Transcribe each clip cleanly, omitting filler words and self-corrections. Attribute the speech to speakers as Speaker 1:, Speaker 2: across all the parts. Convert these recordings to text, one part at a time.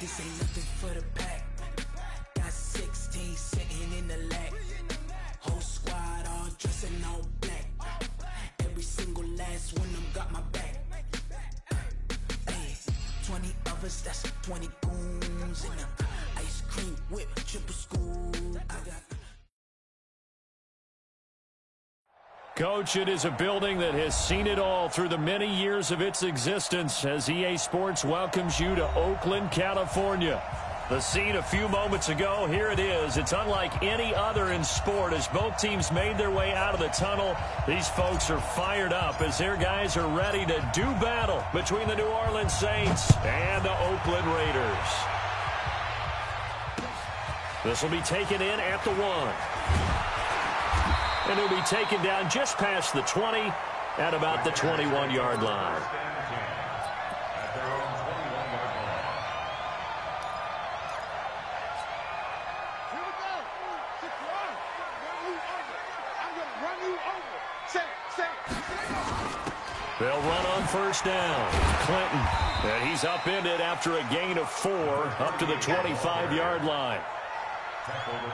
Speaker 1: This ain't nothing for the pack. Got 16 sitting in the lag. Whole squad all dressing all black. Every single last one of them got my back. Hey, 20 of us, that's 20 goons in them. Ice cream whip, triple scoop. I got.
Speaker 2: Coach, it is a building that has seen it all through the many years of its existence as EA Sports welcomes you to Oakland, California. The scene a few moments ago, here it is. It's unlike any other in sport as both teams made their way out of the tunnel. These folks are fired up as their guys are ready to do battle between the New Orleans Saints and the Oakland Raiders. This will be taken in at the 1. And he'll be taken down just past the 20 at about the 21-yard line. They'll run on first down. Clinton, and he's upended after a gain of 4 up to the 25-yard line.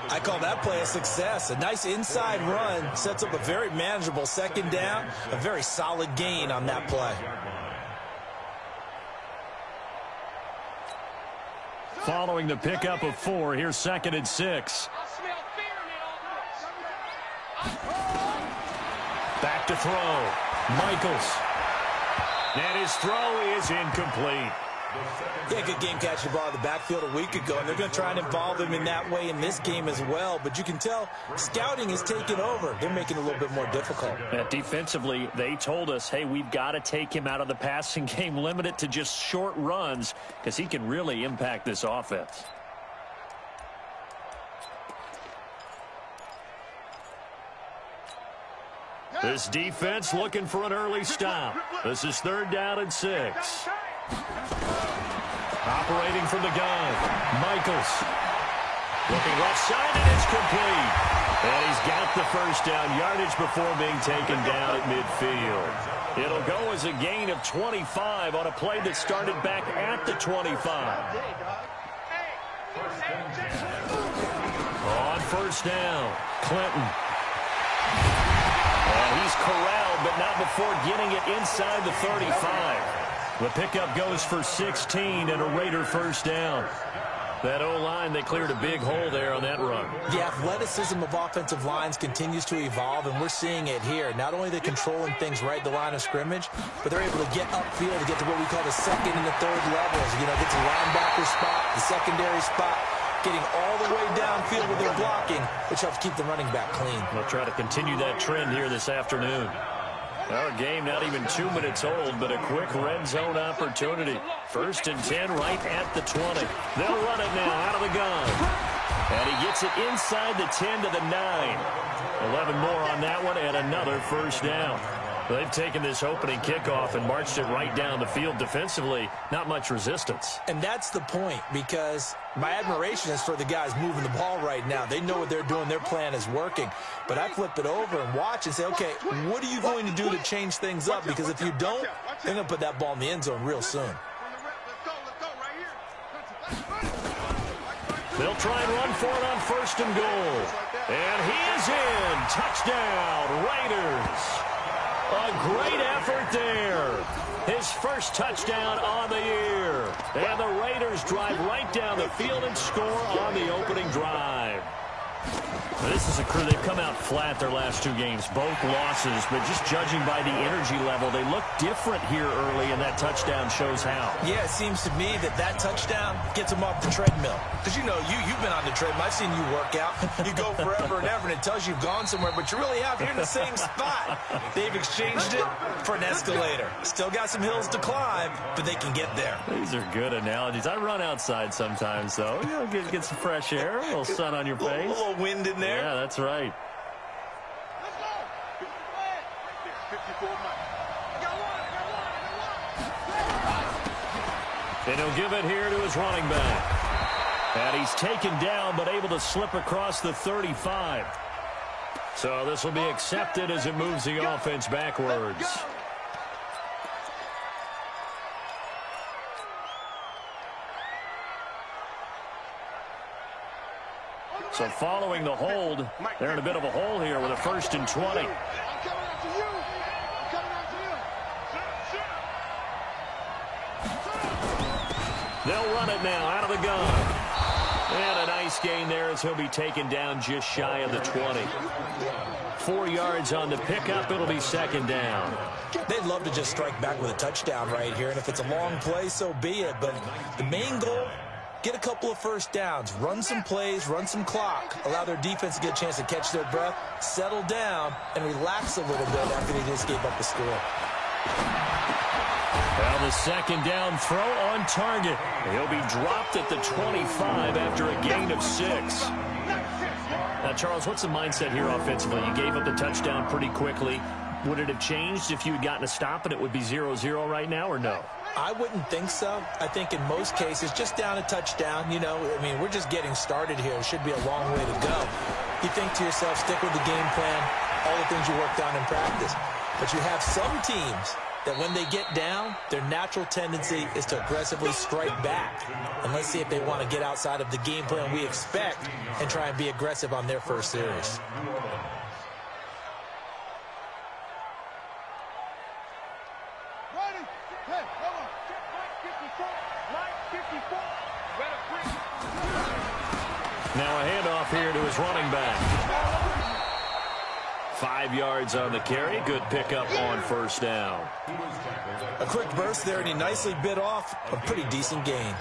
Speaker 3: I call that play a success. A nice inside run sets up a very manageable second down. A very solid gain on that play.
Speaker 2: Following the pickup of 4, here's 2nd and 6. Back to throw. Michaels. And his throw is incomplete.
Speaker 3: Yeah, good game catching the ball in the backfield a week ago, and they're going to try and involve him in that way in this game as well. But you can tell scouting is taking over. They're making it a little bit more difficult.
Speaker 2: Defensively, they told us, hey, we've got to take him out of the passing game, limit it to just short runs, because he can really impact this offense. This defense looking for an early stop. This is 3rd down and 6. Operating from the gun, Michaels. Looking left side, and it's complete. And he's got the first down yardage before being taken down at midfield. It'll go as a gain of 25 on a play that started back at the 25. On first down, Clinton. And he's corralled, but not before getting it inside the 35. The pickup goes for 16 and a Raider first down. That O-line, they cleared a big hole there on that run.
Speaker 3: The athleticism of offensive lines continues to evolve, and we're seeing it here. Not only are they controlling things right at the line of scrimmage, but they're able to get upfield to get to what we call the 2nd and the 3rd levels. You know, get to the linebacker spot, the secondary spot, getting all the way downfield with their blocking, which helps keep the running back clean.
Speaker 2: We'll try to continue that trend here this afternoon. Our game not even 2 minutes old, but a quick red zone opportunity. 1st and 10 right at the 20. They'll run it now out of the gun. And he gets it inside the 10 to the 9. 11 more on that one and another first down. They've taken this opening kickoff and marched it right down the field defensively. Not much resistance.
Speaker 3: And that's the point, because my admiration is for the guys moving the ball right now. They know what they're doing. Their plan is working. But I flip it over and watch and say, okay, what are you going to do to change things up? Because if you don't, they're going to put that ball in the end zone real soon.
Speaker 2: They'll try and run for it on 1st and goal. And he is in. Touchdown, Raiders. A great effort there. His first touchdown on the year. And the Raiders drive right down the field and score on the opening drive. This is a crew. They've come out flat their last 2 games, both losses, but just judging by the energy level, they look different here early, and that touchdown shows how.
Speaker 3: Yeah, it seems to me that touchdown gets them off the treadmill. Because, you know, you've been on the treadmill. I've seen you work out. You go forever and ever, and it tells you you've gone somewhere, but you really have. You're in the same spot. They've exchanged it for an escalator. Still got some hills to climb, but they can get there.
Speaker 2: These are good analogies. I run outside sometimes, though. You know, get some fresh air, a little sun on your face.
Speaker 3: A little wind in there.
Speaker 2: Yeah, that's right. And he'll give it here to his running back. And he's taken down, but able to slip across the 35. So this will be accepted as it moves the offense backwards. So following the hold, they're in a bit of a hole here with a 1st and 20. They'll run it now out of the gun. And a nice gain there as he'll be taken down just shy of the 20. 4 yards on the pickup. It'll be 2nd down.
Speaker 3: They'd love to just strike back with a touchdown right here, and if it's a long play, so be it. But the main goal, get a couple of first downs, run some plays, run some clock, allow their defense to get a chance to catch their breath, settle down, and relax a little bit after they just gave up the score.
Speaker 2: Well, the 2nd down throw on target. He'll be dropped at the 25 after a gain of 6. Now, Charles, what's the mindset here offensively? You gave up the touchdown pretty quickly. Would it have changed if you had gotten a stop and it would be 0-0 right now, or no?
Speaker 3: I wouldn't think so. I think in most cases, just down a touchdown, you know, I mean, we're just getting started here. It should be a long way to go. You think to yourself, stick with the game plan, all the things you worked on in practice. But you have some teams that when they get down, their natural tendency is to aggressively strike back. And let's see if they want to get outside of the game plan we expect and try and be aggressive on their first series.
Speaker 2: Now a handoff here to his running back. 5 yards on the carry. Good pickup on 1st down.
Speaker 3: A quick burst there, and he nicely bit off a pretty decent gain.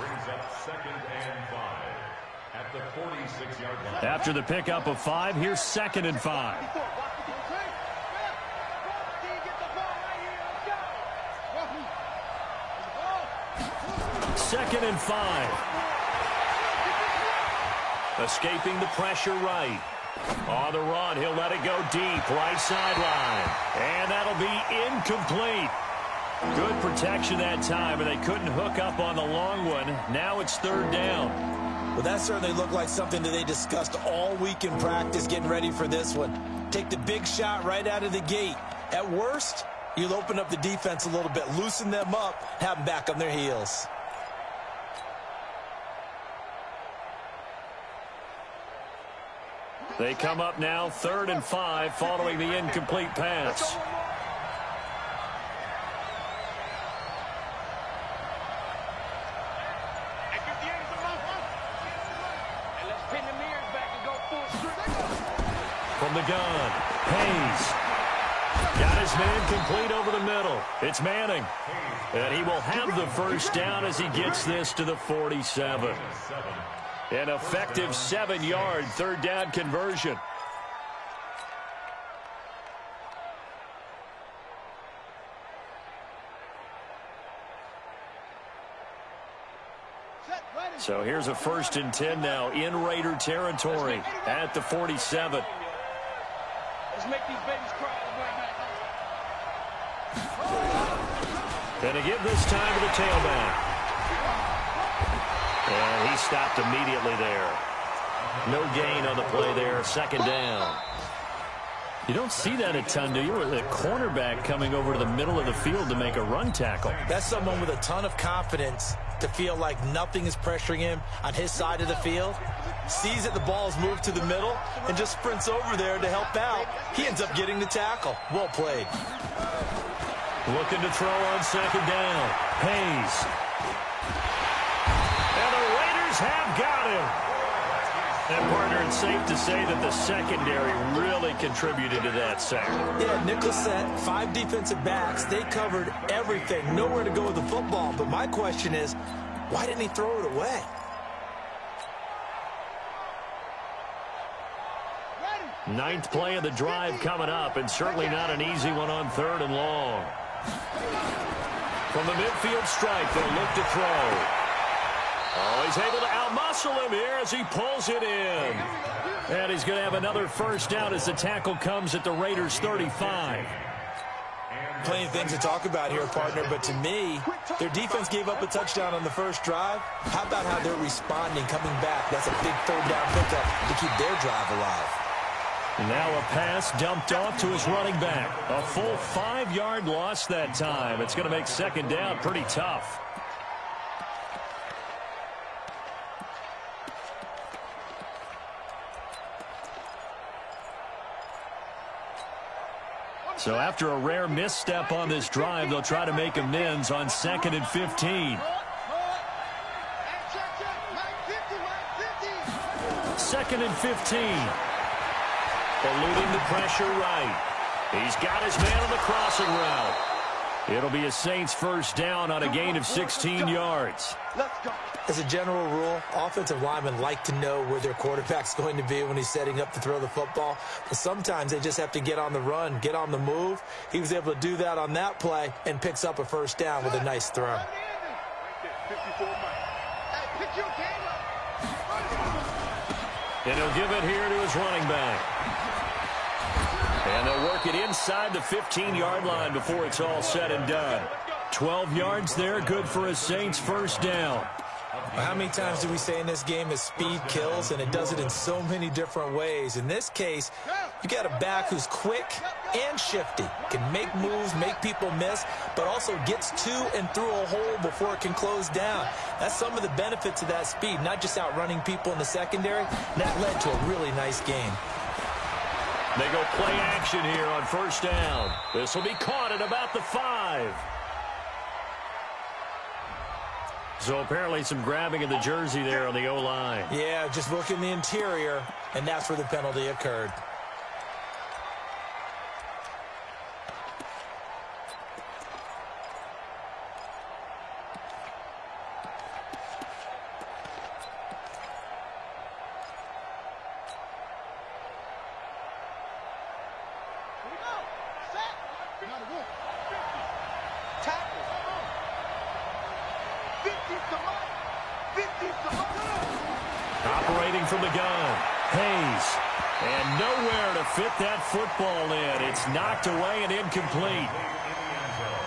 Speaker 2: After the pickup of 5, here's 2nd and 5. 2nd and 5. Escaping the pressure right. On the run, he'll let it go deep, right sideline. And that'll be incomplete. Good protection that time, and they couldn't hook up on the long one. Now it's 3rd down.
Speaker 3: Well, that certainly looked like something that they discussed all week in practice, getting ready for this one. Take the big shot right out of the gate. At worst, you'll open up the defense a little bit, loosen them up, have them back on their heels.
Speaker 2: They come up now 3rd and 5 following the incomplete pass. From the gun, Hayes. Got his man complete over the middle. It's Manning. And he will have the 1st down as he gets this to the 47. An effective 7-yard 3rd down conversion. So here's a 1st and 10 now in Raider territory at the 47.
Speaker 4: Let's make these babies cry.
Speaker 2: And to give this time to the tailback. And he stopped immediately there. No gain on the play there. 2nd down. You don't see that a ton, do you? With a cornerback coming over to the middle of the field to make a run tackle.
Speaker 3: That's someone with a ton of confidence to feel like nothing is pressuring him on his side of the field. Sees that the ball is moved to the middle and just sprints over there to help out. He ends up getting the tackle. Well played.
Speaker 2: Looking to throw on 2nd down. Hayes. And the Raiders have got him. And, partner, it's safe to say that the secondary really contributed to that sack.
Speaker 3: Yeah, nickel set, 5 defensive backs. They covered everything. Nowhere to go with the football. But my question is, why didn't he throw it away?
Speaker 2: Ninth play of the drive coming up, and certainly not an easy one on 3rd and long. From the midfield stripe, they'll look to throw. Oh, he's able to outmuscle him here as he pulls it in. And he's going to have another 1st down as the tackle comes at the Raiders' 35.
Speaker 3: Plenty of things to talk about here, partner, but to me, their defense gave up a touchdown on the first drive. How about how they're responding, coming back? That's a big 3rd down pickup to keep their drive alive.
Speaker 2: Now a pass dumped off to his running back. A full 5-yard loss that time. It's going to make 2nd down pretty tough. So after a rare misstep on this drive, they'll try to make amends on 2nd and 15. 2nd and 15. Eluding the pressure right. He's got his man on the crossing route. It'll be a Saints first down on a gain of 16 yards.
Speaker 3: As a general rule, offensive linemen like to know where their quarterback's going to be when he's setting up to throw the football. But sometimes they just have to get on the run, get on the move. He was able to do that on that play and picks up a first down with a nice throw.
Speaker 2: And he'll give it here to his running back. And they'll work it inside the 15-yard line before it's all said and done. 12 yards there, good for a Saints first down.
Speaker 3: How many times do we say in this game is speed kills, and it does it in so many different ways. In this case, you got a back who's quick and shifty, can make moves, make people miss, but also gets to and through a hole before it can close down. That's some of the benefits of that speed, not just outrunning people in the secondary. And that led to a really nice game.
Speaker 2: They go play action here on first down. This will be caught at about the 5. So apparently some grabbing of the jersey there on the O-line.
Speaker 3: Yeah, just look in the interior, and that's where the penalty occurred.
Speaker 2: Operating from the gun, Hayes. And nowhere to fit that football in. It's knocked away and incomplete.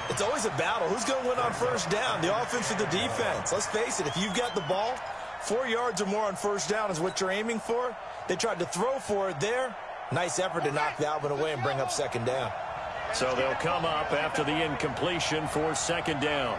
Speaker 3: It's always a battle. Who's going to win on first down, the offense or the defense? Let's face it, if you've got the ball, 4 yards or more on first down is what you're aiming for. They tried to throw for it there. Nice effort to knock that one away and bring up second down.
Speaker 2: So they'll come up after the incompletion for second down.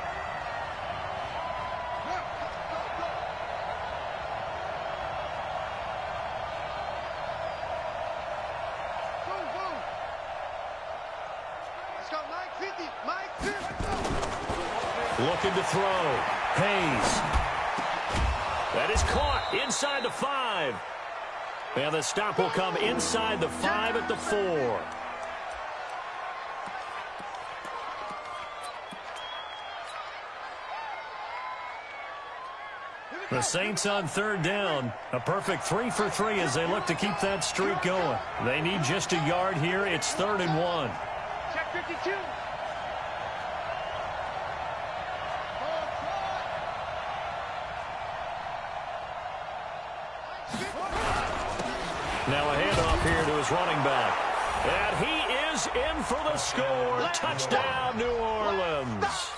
Speaker 2: Looking to throw. Hayes. That is caught inside the 5. And the stop will come inside the 5 at the 4. The Saints on third down. A perfect 3 for 3 as they look to keep that streak going. They need just a yard here. It's 3rd and 1.
Speaker 4: Check 52.
Speaker 2: Now a handoff here to his running back. And he is in for the score. Touchdown, New Orleans.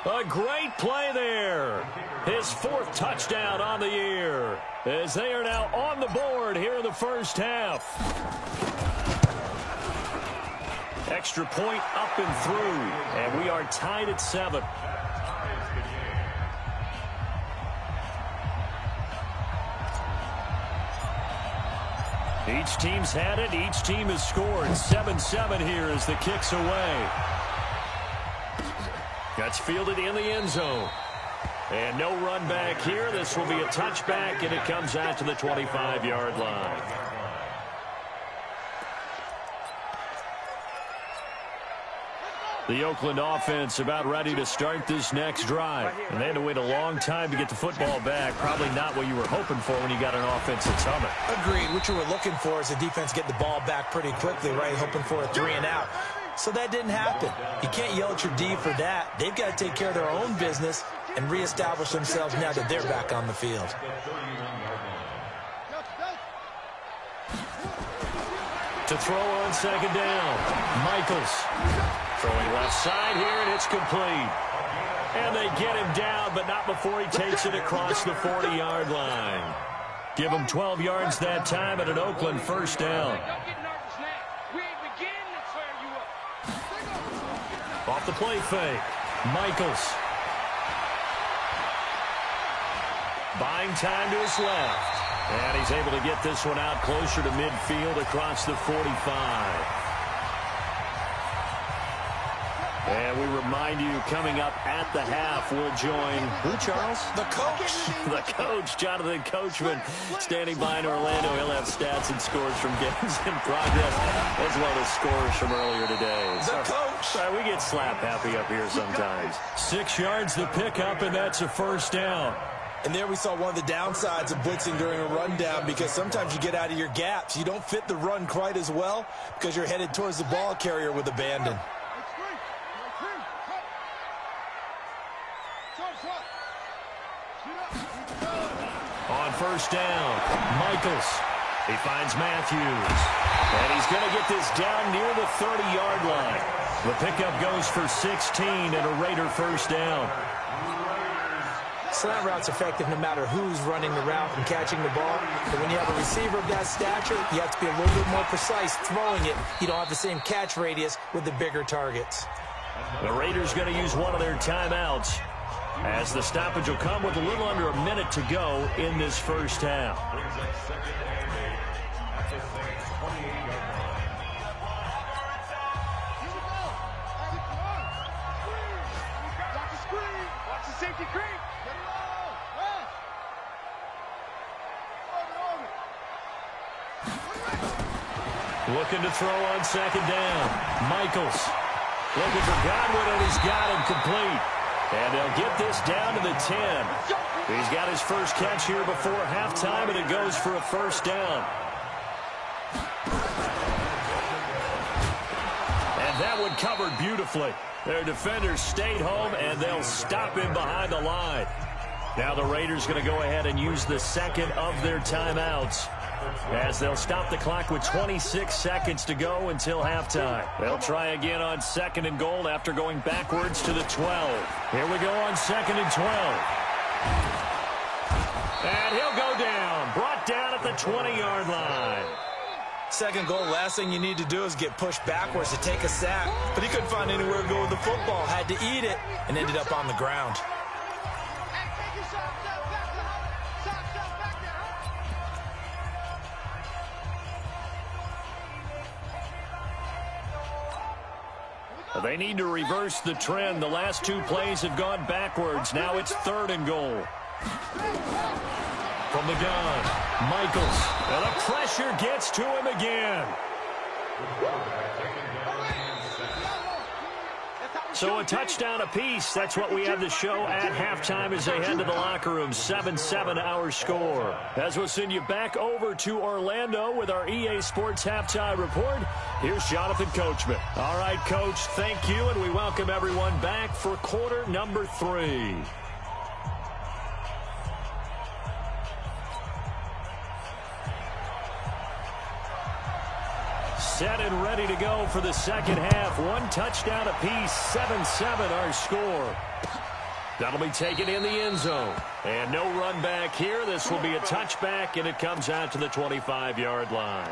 Speaker 2: A great play there. His 4th touchdown on the year as they are now on the board here in the first half. Extra point up and through, and we are tied at 7. Each team's had it. Each team has scored. 7-7 here as the kick's away. That's fielded in the end zone. And no run back here. This will be a touchback, and it comes out to the 25-yard line. The Oakland offense about ready to start this next drive. And they had to wait a long time to get the football back. Probably not what you were hoping for when you got an offense that's humming.
Speaker 3: Agreed. What you were looking for is the defense get the ball back pretty quickly, right? Hoping for a 3 and out. So that didn't happen. You can't yell at your D for that. They've got to take care of their own business and reestablish themselves now that they're back on the field.
Speaker 2: To throw on second down, Michaels. Throwing left side here, and it's complete. And they get him down, but not before he takes it across the 40-yard line. Give him 12 yards that time at an Oakland first down. Off the play fake, Michaels. Buying time to his left. And he's able to get this one out closer to midfield across the 45. And we remind you, coming up at the half, we'll join who, Charles?
Speaker 3: The coach.
Speaker 2: The coach, Jonathan Coachman, standing by in Orlando. He'll have stats and scores from games in progress, as well as scores from earlier today.
Speaker 3: The coach.
Speaker 2: Sorry, we get slap happy up here sometimes. 6 yards the pickup, and that's a first down.
Speaker 3: And there we saw one of the downsides of blitzing during a rundown, because sometimes you get out of your gaps. You don't fit the run quite as well because you're headed towards the ball carrier with abandon.
Speaker 2: On first down, Michaels. He finds Matthews. And he's going to get this down near the 30-yard line. The pickup goes for 16 and a Raider first down.
Speaker 3: Slant route's effective no matter who's running the route and catching the ball. But when you have a receiver of that stature, you have to be a little bit more precise throwing it. You don't have the same catch radius with the bigger targets.
Speaker 2: The Raiders going to use one of their timeouts, as the stoppage will come with a little under a minute to go in this first half. Looking to throw on second down. Michaels looking for Godwin, and he's got him complete. And they'll get this down to the 10. He's got his first catch here before halftime, and it goes for a first down. And that one covered beautifully. Their defenders stayed home, and they'll stop him behind the line. Now the Raiders going to go ahead and use the second of their timeouts, as they'll stop the clock with 26 seconds to go until halftime. They'll try again on second and goal after going backwards to the 12. Here we go on second and 12. And he'll go down, brought down at the 20-yard line.
Speaker 3: Second goal, last thing you need to do is get pushed backwards to take a sack. But he couldn't find anywhere to go with the football, had to eat it, and ended up on the ground.
Speaker 2: They need to reverse the trend. The last two plays have gone backwards. Now it's third and goal. From the gun, Michaels. And the pressure gets to him again. So a touchdown apiece. That's what we have to show at halftime as they head to the locker room. 7-7 our score. As we'll send you back over to Orlando with our EA Sports Halftime Report, here's Jonathan Coachman. All right, Coach, thank you, and we welcome everyone back for quarter number 3. Set and ready to go for the second half. One touchdown apiece, 7-7 our score. That'll be taken in the end zone. And no run back here. This will be a touchback, and it comes out to the 25-yard line.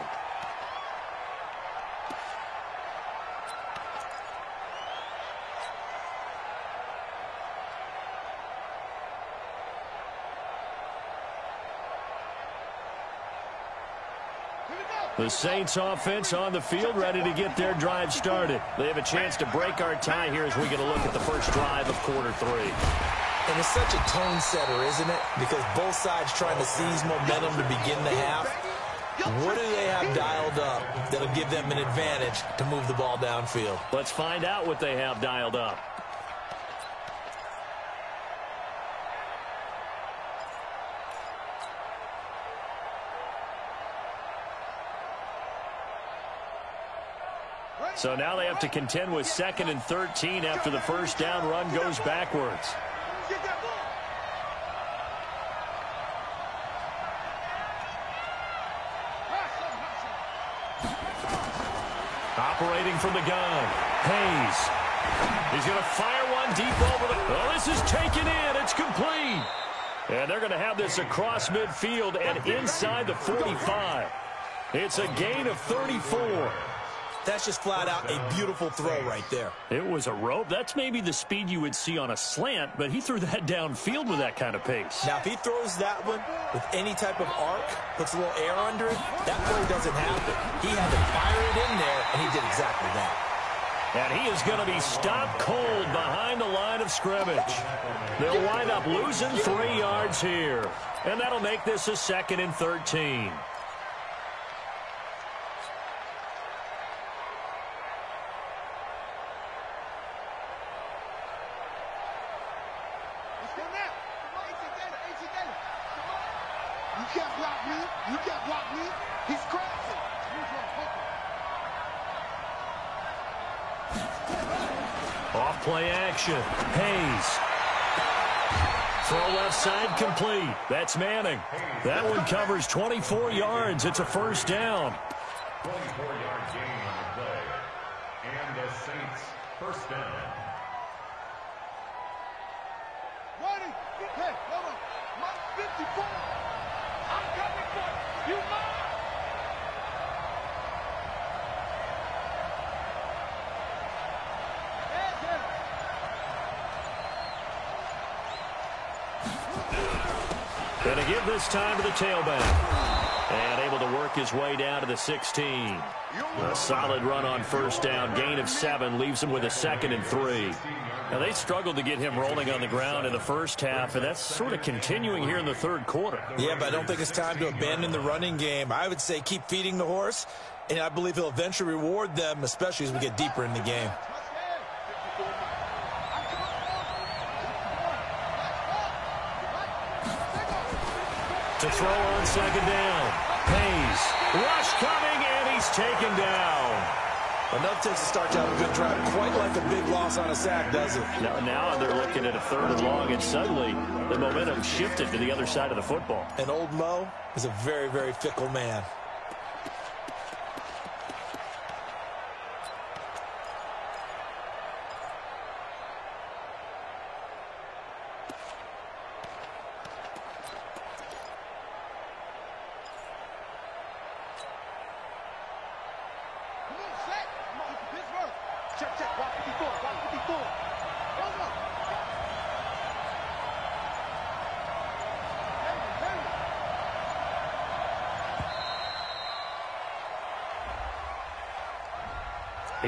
Speaker 2: The Saints offense on the field, ready to get their drive started. They have a chance to break our tie here as we get a look at the first drive of quarter 3.
Speaker 3: And it's such a tone setter, isn't it? Because both sides trying to seize momentum to begin the half. What do they have dialed up that'll give them an advantage to move the ball downfield?
Speaker 2: Let's find out what they have dialed up. So now they have to contend with 2nd and 13 after the first down run goes backwards. Operating from the gun, Hayes. He's going to fire one deep over the... Oh, this is taken in. It's complete. And they're going to have this across midfield and inside the 45. It's a gain of 34.
Speaker 3: That's just flat out a beautiful throw right there.
Speaker 2: It was a rope. That's maybe the speed you would see on a slant, but he threw that downfield with that kind of pace.
Speaker 3: Now, if he throws that one with any type of arc, puts a little air under it, that play doesn't happen. He had to fire it in there, and he did exactly that.
Speaker 2: And he is going to be stopped cold behind the line of scrimmage. They'll wind up losing 3 yards here. And that'll make this a 2nd and 13.
Speaker 5: You can't block me. You can't block me. He's crazy.
Speaker 2: Off play action. Hayes. Throw left side complete. That's Manning. That one covers 24 yards. It's a first down.
Speaker 6: 24-yard gain on the play. And the Saints first down.
Speaker 5: Ready? Hey, hold on. Mark 54. I'm coming for you. You mine.
Speaker 2: Going to give this time to the tailback. And able to work his way down to the 16. A solid run on first down. Gain of 7 leaves him with a 2nd and 3. Now, they struggled to get him rolling on the ground in the first half, and that's sort of continuing here in the third quarter.
Speaker 3: Yeah, but I don't think it's time to abandon the running game. I would say keep feeding the horse, and I believe he'll eventually reward them, especially as we get deeper in the game.
Speaker 2: To throw on second down. Hayes. Rush coming, and he's taken down.
Speaker 3: Enough takes to start to have a good drive. Quite like a big loss on a sack, does it?
Speaker 2: Now they're looking at a 3rd and long, and suddenly the momentum shifted to the other side of the football.
Speaker 3: And old Mo is a very, very fickle man.
Speaker 5: Check, check. Block 54. Block 54. Hold on.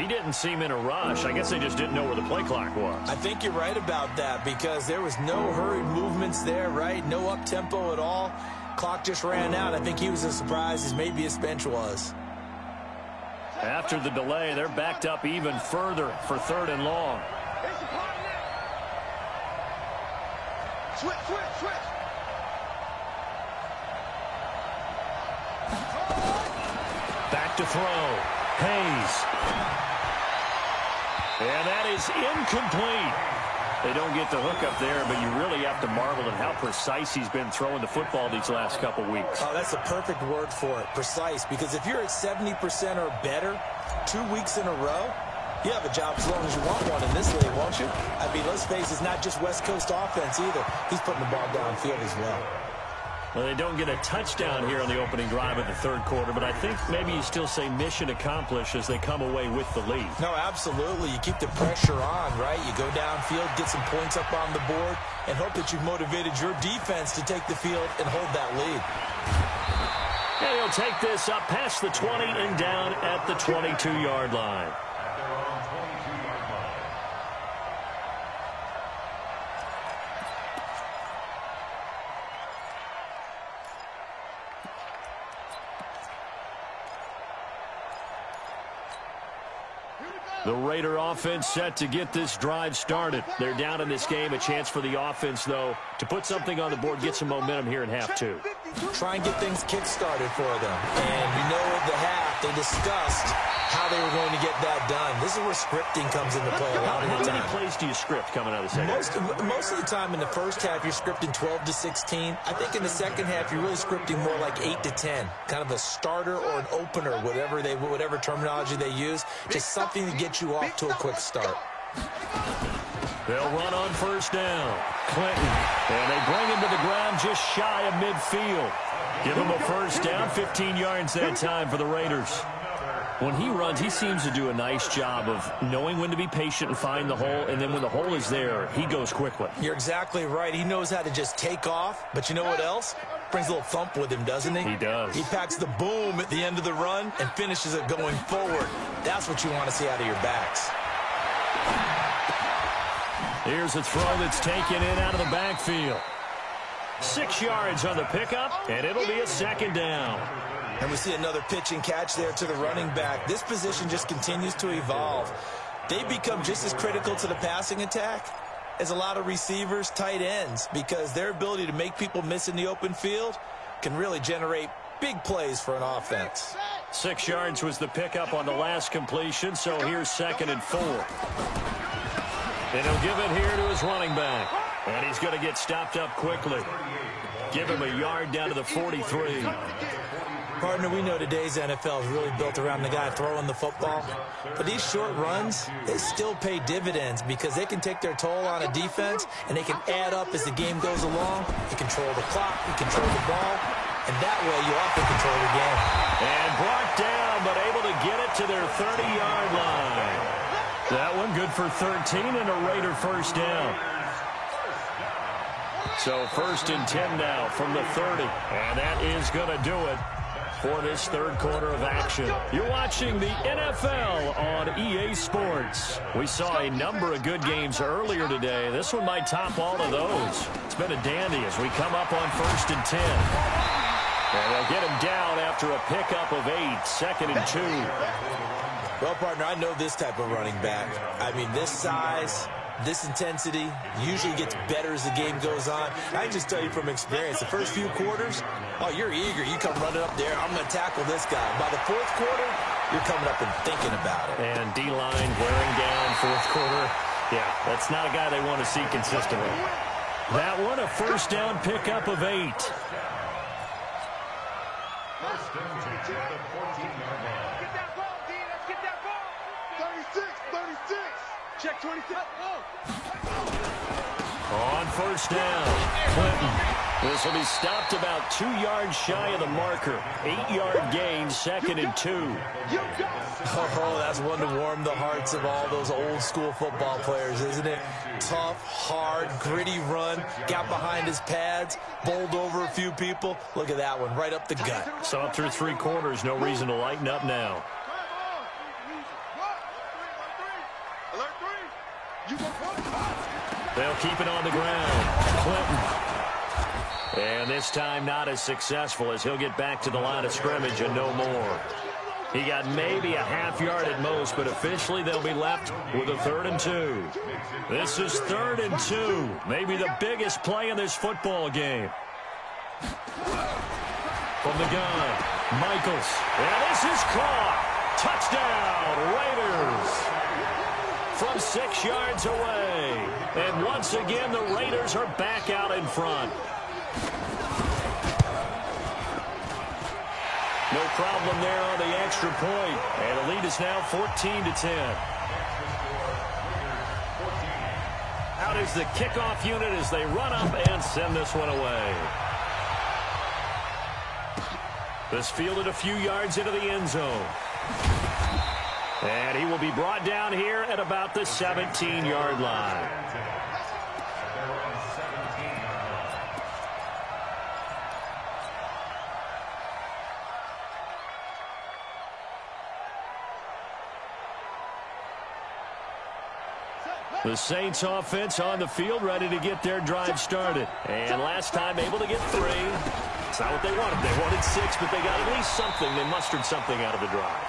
Speaker 2: He didn't seem in a rush. I guess they just didn't know where the play clock was.
Speaker 3: I think you're right about that because there was no hurried movements there, right? No up-tempo at all. Clock just ran out. I think he was as surprised as maybe his bench was.
Speaker 2: After the delay, they're backed up even further for 3rd and long.
Speaker 5: Switch, switch, switch.
Speaker 2: Back to throw. Hayes. And that is incomplete. They don't get the hook up there, but you really have to marvel at how precise he's been throwing the football these last couple weeks.
Speaker 3: Oh, that's the perfect word for it, precise. Because if you're at 70% or better 2 weeks in a row, you have a job as long as you want one in this league, won't you? I mean, let's face it, it's not just West Coast offense either. He's putting the ball downfield as well.
Speaker 2: Well, they don't get a touchdown here on the opening drive of the 3rd quarter, but I think maybe you still say mission accomplished as they come away with the lead.
Speaker 3: No, absolutely. You keep the pressure on, right? You go downfield, get some points up on the board, and hope that you've motivated your defense to take the field and hold that lead.
Speaker 2: And he'll take this up past the 20 and down at the 22-yard line. The Raider offense set to get this drive started. They're down in this game. A chance for the offense, though, to put something on the board, get some momentum here in half 2.
Speaker 3: Try and get things kick-started for them. And you know at the half, they discussed how they were going to get that done. This is where scripting comes into play a lot of the time.
Speaker 2: How many plays do you script coming out of the second half?
Speaker 3: Most of the time in the first half, you're scripting 12 to 16. I think in the second half, you're really scripting more like 8 to 10. Kind of a starter or an opener, whatever terminology they use. Just something to get you off to a quick start.
Speaker 2: They'll run on first down. Clinton. And they bring him to the ground just shy of midfield. Give him a first down, 15 yards that time for the Raiders. When he runs, he seems to do a nice job of knowing when to be patient and find the hole, and then when the hole is there, he goes quickly.
Speaker 3: You're exactly right. He knows how to just take off, but you know what else? Brings a little thump with him, doesn't he?
Speaker 2: He does.
Speaker 3: He packs the boom at the end of the run and finishes it going forward. That's what you want to see out of your backs.
Speaker 2: Here's a throw that's taken in out of the backfield. 6 yards on the pickup, and it'll be a second down.
Speaker 3: And we see another pitch and catch there to the running back. This position just continues to evolve. They become just as critical to the passing attack as a lot of receivers, tight ends, because their ability to make people miss in the open field can really generate big plays for an offense.
Speaker 2: 6 yards was the pickup on the last completion, so here's 2nd and 4. And he'll give it here to his running back. And he's going to get stopped up quickly. Give him a yard down to the 43.
Speaker 3: Partner, we know today's NFL is really built around the guy throwing the football. But these short runs, they still pay dividends because they can take their toll on a defense, and they can add up as the game goes along. You control the clock, you control the ball, and that way you often control the game.
Speaker 2: And brought down, but able to get it to their 30-yard line. That one good for 13 and a Raider first down. So 1st and 10 now from the 30. And that is going to do it for this third quarter of action. You're watching the NFL on EA Sports. We saw a number of good games earlier today. This one might top all of those. It's been a dandy as we come up on 1st and 10. And they'll get him down after a pickup of 8, 2nd and 2.
Speaker 3: Well, partner, I know this type of running back. I mean, this size, this intensity usually gets better as the game goes on. I can just tell you from experience, the first few quarters, oh, you're eager. You come running up there, I'm going to tackle this guy. By the 4th quarter, you're coming up and thinking about it.
Speaker 2: And D-line wearing down 4th quarter. Yeah, that's not a guy they want to see consistently. That one, a first down pickup of 8.
Speaker 6: First down to the 14-yard line.
Speaker 5: Get that ball, D. Let's get that ball. 36. Check 26.
Speaker 2: On first down, Clinton. This will be stopped about 2 yards shy of the marker. 8-yard gain, 2nd and 2.
Speaker 3: Oh, that's one to warm the hearts of all those old school football players, isn't it? Tough, hard, gritty run. Got behind his pads, bowled over a few people. Look at that one, right up the gut.
Speaker 2: So up through 3 quarters, no reason to lighten up now. They'll keep it on the ground. Clinton. And this time not as successful as he'll get back to the line of scrimmage and no more. He got maybe a half yard at most, but officially they'll be left with a 3rd and 2. This is 3rd and 2. Maybe the biggest play in this football game. From the gun, Michaels. And this is caught. Touchdown, Raiders. From 6 yards away. And once again, the Raiders are back out in front. No problem there on the extra point. And the lead is now 14-10. Out is the kickoff unit as they run up and send this one away. This fielded a few yards into the end zone. And he will be brought down here at about the 17-yard line. The Saints offense on the field, ready to get their drive started. And last time able to get 3. It's not what they wanted. They wanted 6, but they got at least something. They mustered something out of the drive.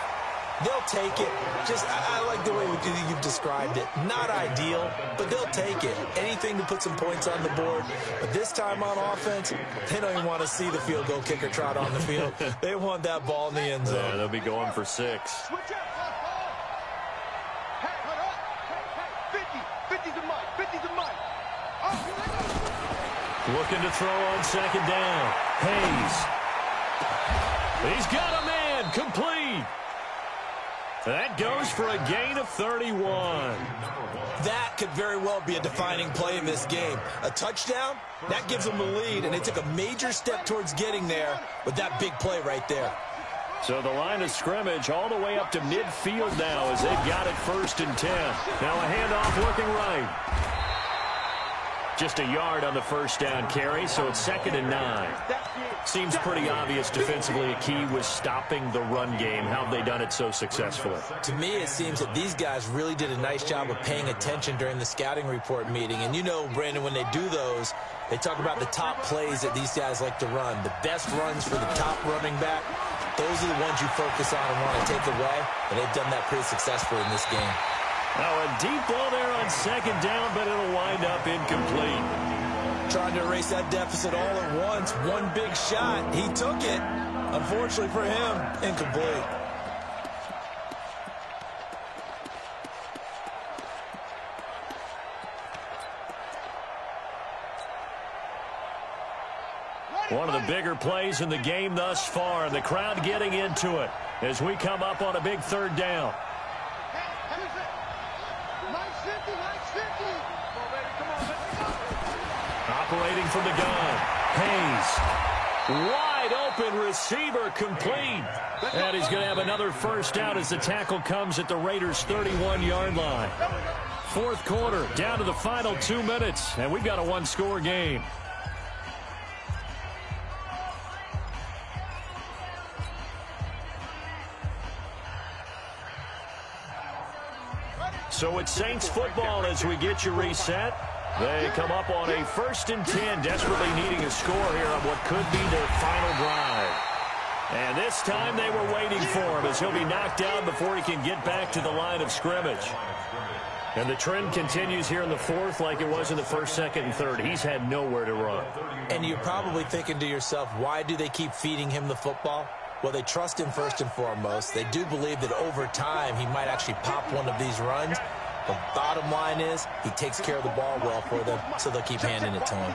Speaker 3: They'll take it. I like the way you've described it. Not ideal, but they'll take it. Anything to put some points on the board. But this time on offense, they don't even want to see the field goal kicker trot on the field. They want that ball in the end zone.
Speaker 2: Yeah, they'll be going for 6.
Speaker 5: Hey, 50's a mic. 50's a mic.
Speaker 2: Looking to throw on 2nd down. Hayes. He's got a man. Complete. That goes for a gain of 31.
Speaker 3: That could very well be a defining play in this game. A touchdown, that gives them the lead, and they took a major step towards getting there with that big play right there.
Speaker 2: So the line of scrimmage all the way up to midfield now as they've got it 1st and 10. Now a handoff looking right. Just a yard on the first down carry, so it's 2nd and 9. Seems pretty obvious defensively a key was stopping the run game. How have they done it so successfully?
Speaker 3: To me, it seems that these guys really did a nice job of paying attention during the scouting report meeting. And you know, Brandon, when they do those, they talk about the top plays that these guys like to run. The best runs for the top running back, those are the ones you focus on and want to take away. And they've done that pretty successfully in this game.
Speaker 2: Now a deep ball there on 2nd down, but it'll wind up incomplete.
Speaker 3: Trying to erase that deficit all at once. One big shot. He took it. Unfortunately for him, incomplete.
Speaker 2: One of the bigger plays in the game thus far, and the crowd getting into it as we come up on a big 3rd down. Operating from the gun, Hayes. Wide open receiver, complete. And he's going to have another first down as the tackle comes at the Raiders' 31-yard line. 4th quarter, down to the final 2 minutes, and we've got a one-score game. So it's Saints football as we get you reset. They come up on a 1st and 10, desperately needing a score here on what could be their final drive. And this time they were waiting for him as he'll be knocked down before he can get back to the line of scrimmage. And the trend continues here in the 4th like it was in the 1st, 2nd, and 3rd. He's had nowhere to run.
Speaker 3: And you're probably thinking to yourself, why do they keep feeding him the football? Well, they trust him first and foremost. They do believe that over time he might actually pop one of these runs. The bottom line is he takes care of the ball well for them, so they'll keep handing it to him.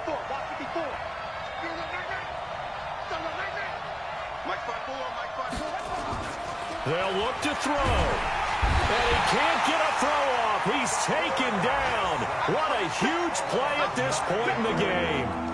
Speaker 2: They'll look to throw. And he can't get a throw off. He's taken down. What a huge play at this point in the game.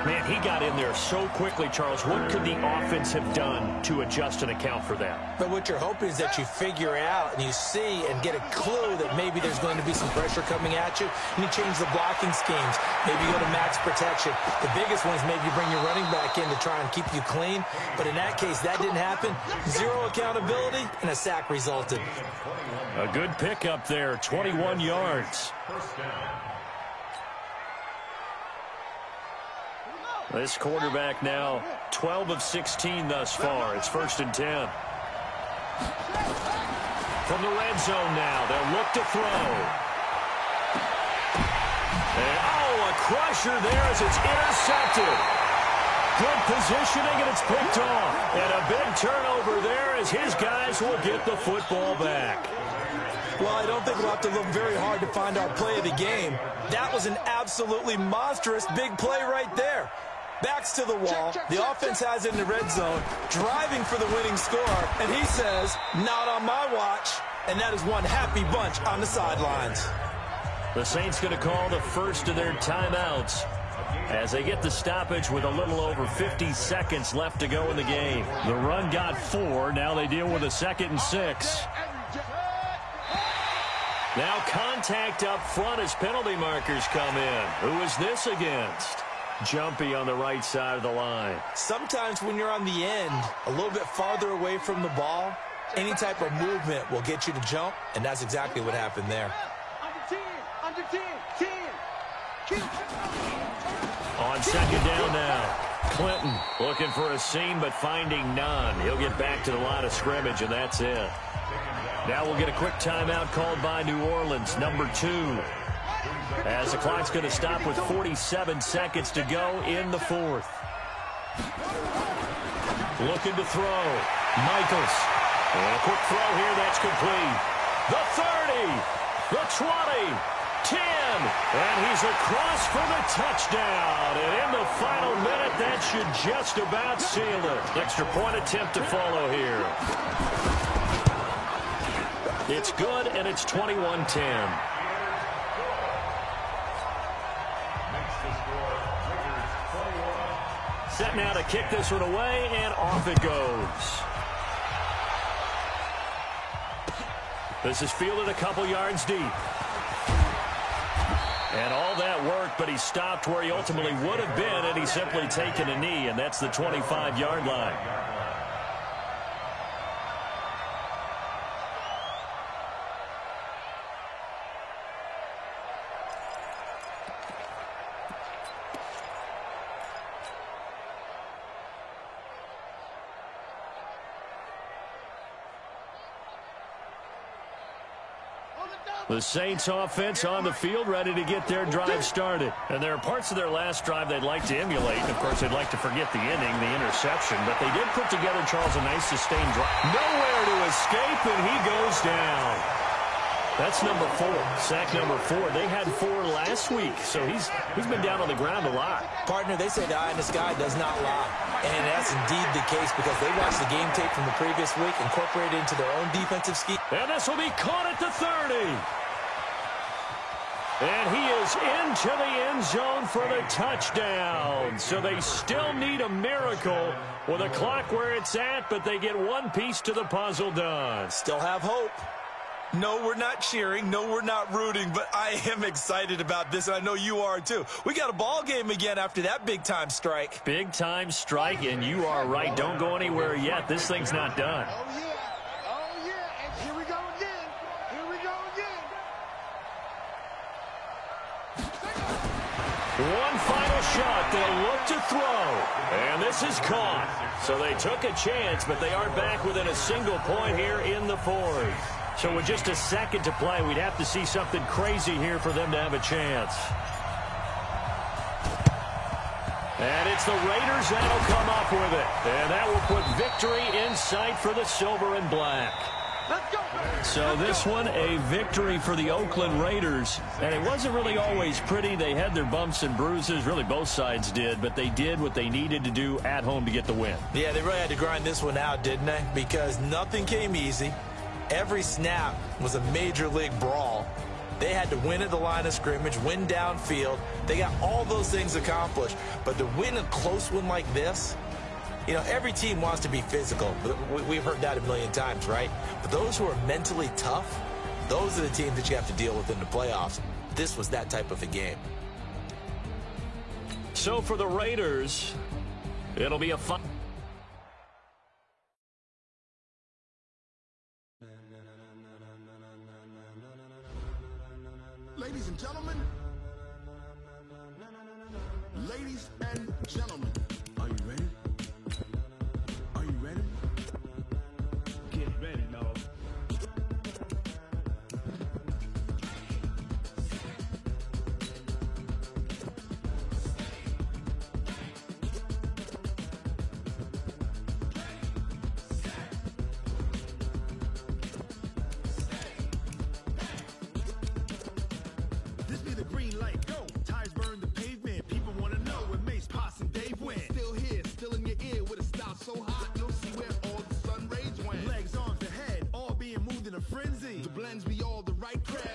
Speaker 2: Man, he got in there so quickly, Charles. What could the offense have done to adjust and account for that?
Speaker 3: But what you're hoping is that you figure out and you see and get a clue that maybe there's going to be some pressure coming at you, and you change the blocking schemes. Maybe you go to max protection. The biggest one is maybe you bring your running back in to try and keep you clean. But in that case, that didn't happen. Zero accountability, and a sack resulted.
Speaker 2: A good pickup there, 21 yards. This quarterback now 12 of 16 thus far. It's 1st and 10. From the red zone now, they'll look to throw. And, a crusher there as it's intercepted. Good positioning, and it's picked off. And a big turnover there as his guys will get the football back.
Speaker 3: Well, I don't think we'll have to look very hard to find our play of the game. That was an absolutely monstrous big play right there. Backs to the wall. The offense has it in the red zone, driving for the winning score, and he says, not on my watch. And that is one happy bunch on the sidelines.
Speaker 2: The Saints going to call the first of their timeouts as they get the stoppage with a little over 50 seconds left to go in the game. The run got 4. Now they deal with a 2nd and 6. Now contact up front as penalty markers come in. Who is this against? Jumpy on the right side of the line.
Speaker 3: Sometimes when you're on the end, a little bit farther away from the ball, any type of movement will get you to jump, and that's exactly what happened there.
Speaker 5: Under 10.
Speaker 2: On 2nd down now, Clinton looking for a seam but finding none. He'll get back to the line of scrimmage, and that's it. Now we'll get a quick timeout called by New Orleans, number 2. As the clock's going to stop with 47 seconds to go in the 4th. Looking to throw. Michaels. And a quick throw here, that's complete. The 30, the 20, 10, and he's across for the touchdown. And in the final minute, that should just about seal it. Extra point attempt to follow here. It's good, and it's 21-10. Set now to kick this one away, and off it goes. This is fielded a couple yards deep. And all that work, but he stopped where he ultimately would have been, and he's simply taken a knee, and that's the 25-yard line. The Saints offense on the field, ready to get their drive started. And there are parts of their last drive they'd like to emulate. And of course, they'd like to forget the inning, the interception. But they did put together, Charles, a nice sustained drive. Nowhere to escape, and he goes down. That's number 4, sack number 4. They had 4 last week, so he's been down on the ground a lot.
Speaker 3: Partner, they say the eye in the sky does not lie. And that's indeed the case because they watched the game tape from the previous week, incorporated it into their own defensive scheme.
Speaker 2: And this will be caught at the 30. And he is into the end zone for the touchdown. So they still need a miracle with a clock where it's at, but they get one piece to the puzzle done.
Speaker 3: Still have hope.
Speaker 7: No, we're not cheering. No, we're not rooting, but I am excited about this, and I know you are too. We got a ball game again after that big-time strike.
Speaker 2: Big-time strike, and you are right. Don't go anywhere yet. This thing's not done.
Speaker 5: Oh, yeah, and here we go again. Here we go again.
Speaker 2: One final shot. They'll look to throw, and this is caught. So they took a chance, but they are back within a single point here in the 4th. So with just a second to play, we'd have to see something crazy here for them to have a chance. And it's the Raiders that'll come up with it. And that will put victory in sight for the silver and black.
Speaker 5: Let's go.
Speaker 2: So this one, a victory for the Oakland Raiders. And it wasn't really always pretty. They had their bumps and bruises. Really, both sides did. But they did what they needed to do at home to get the win.
Speaker 3: Yeah, they really had to grind this one out, didn't they? Because nothing came easy. Every snap was a major league brawl. They had to win at the line of scrimmage, win downfield. They got all those things accomplished. But to win a close one like this, you know, every team wants to be physical. We've heard that a million times, right? But those who are mentally tough, those are the teams that you have to deal with in the playoffs. This was that type of a game.
Speaker 2: So for the Raiders, it'll be a fun.
Speaker 5: Ladies and gentlemen, are you ready? Are you ready?
Speaker 4: Get ready, dog.
Speaker 5: This be the green light, go. Tires burn the pavement. People want to know where Mace, Poss, and Dave went. Still here, still in your ear with a style so hot, you'll see where all the sun rays went. Legs, arms, and head, all being moved in a frenzy. The blends be all the right cred.